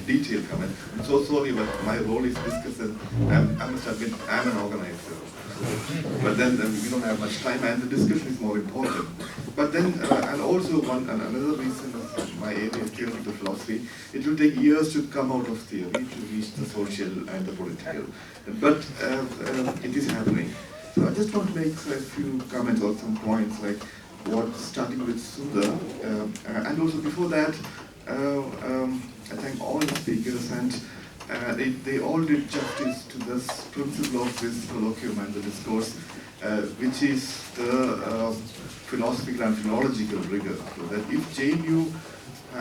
detailed comment. I'm so sorry, but my role is discussant. I must admit, I'm an organizer. But then we don't have much time, and the discussion is more important. But then, and also another reason of my area is theoretical philosophy. It will take years to come out of theory to reach the social and the political. But it is happening. So I just want to make a few comments or some points, like starting with Sundar, and also before that, I thank all the speakers, and they all did justice to this principle of this colloquium and the discourse, which is the philosophical and philological rigor. So that if JNU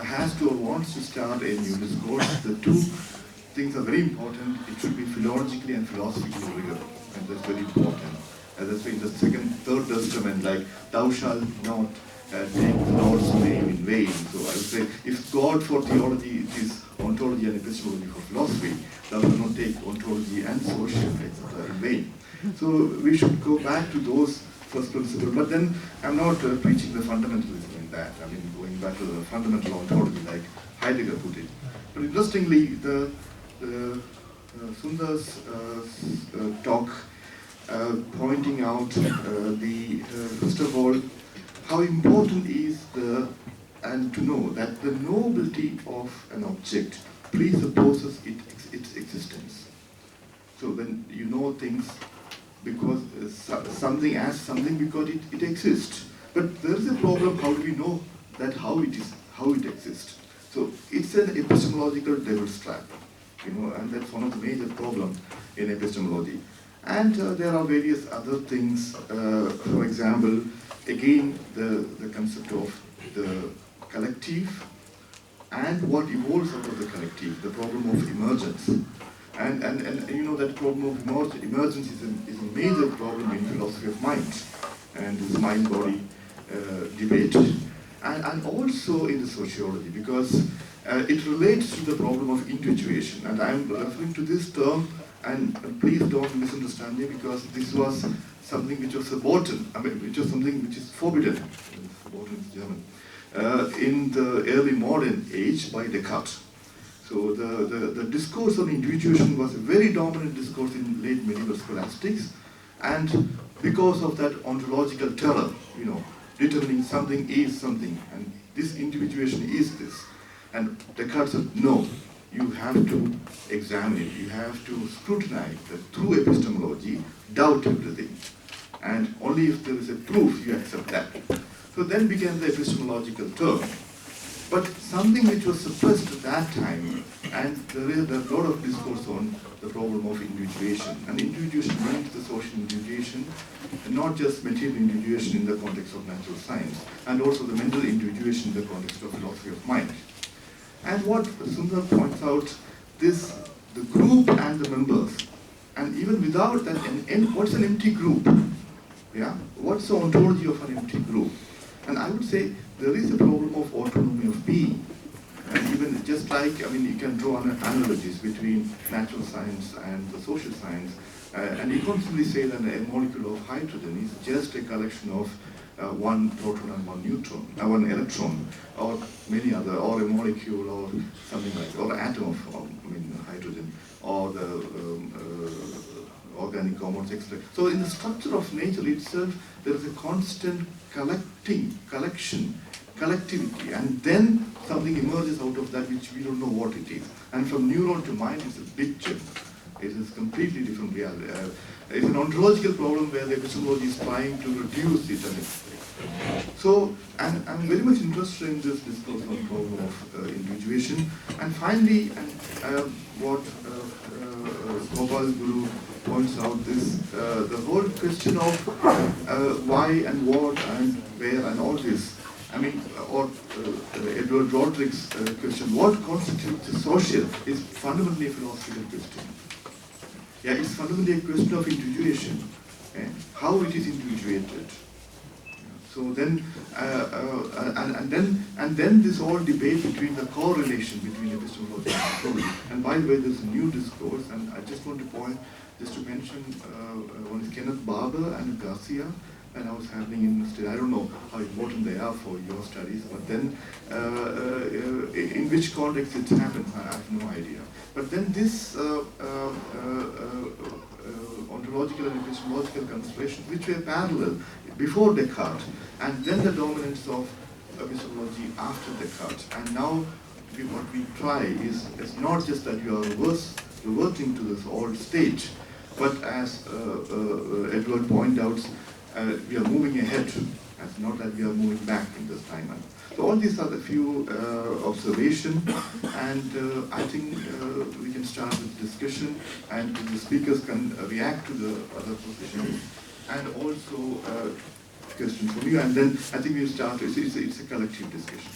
has to or wants to start a new discourse, the two things are very important. It should be philologically and philosophically rigor, and that's very important. That's why in the third testament, like, thou shalt not take the Lord's name in vain. So I would say, if God for theology, it is ontology and epistemology for philosophy, thou shalt not take ontology and social, etc. in vain. So we should go back to those first principles. But then I'm not preaching the fundamentalism in that. I mean, going back to the fundamental ontology, like Heidegger put it. But interestingly, the Sundar's talk pointing out first of all, how important is and to know that the nobility of an object presupposes its existence. So when you know things because something as something because it exists. But there is a problem, how do we know that how it exists? So it's an epistemological devil's trap, and that's one of the major problems in epistemology. And there are various other things, for example, again, the concept of the collective and what evolves out of the collective, the problem of emergence. And that problem of emergence is a major problem in philosophy of mind and this mind-body debate. And also in the sociology, because it relates to the problem of individuation. And I'm referring to this term, and please don't misunderstand me, because this was something which was verboten, which was something which is forbidden, verboten is German, in the early modern age by Descartes. So the discourse on individuation was a very dominant discourse in late medieval scholastics, and because of that ontological terror, determining something is something, and this individuation is this. And Descartes said, no, you have to examine it, you have to scrutinize that through epistemology, doubt everything. And only if there is a proof, you accept that. So then began the epistemological term. But something which was suppressed at that time, and there is a lot of discourse on the problem of individuation. And individuation means the social individuation, and not just material individuation in the context of natural science, and also the mental individuation in the context of philosophy of mind. And what Sundar points out, the group and the members, and even without that, what's an empty group? Yeah, what's the ontology of an empty group? And I would say there is a problem of autonomy of being. And even just like, you can draw analogies between natural science and the social science. And you can simply say that a molecule of hydrogen is just a collection of one proton and one neutron, one electron, or many other, or a molecule, or something like that, or an atom of hydrogen, or the organic compounds, etc. So in the structure of nature itself, there is a constant collectivity, and then something emerges out of that which we don't know what it is. And from neuron to mind, it's a big jump. It is completely different reality. It's an ontological problem where the epistemology is trying to reduce it and explain. So, and I'm very much interested in this discourse on the problem of individuation. And finally, what Gopal Guru points out is the whole question of why and what and where and all this. Or Edward Rodrigues' question, what constitutes the social, is fundamentally a philosophical question. Yeah, it's fundamentally a question of individuation, how it is individuated. So then, and then this whole debate between the correlation between epistemology and ontology. And by the way, there's a new discourse, and I just want to mention one is Kenneth Barber and Garcia, when I was happening in study. I don't know how important they are for your studies, but then in which context it happens, I have no idea. But then this ontological and epistemological considerations, which were parallel before Descartes, and then the dominance of epistemology after Descartes. And now what we try is not just that you are reverting to this old stage, but as Edward pointed out, we are moving ahead. It's not that we are moving back in this timeline. So all these are the few observations, and I think we can start with discussion, and the speakers can react to the other positions, and also questions from you, and then I think we'll start. It's a collective discussion.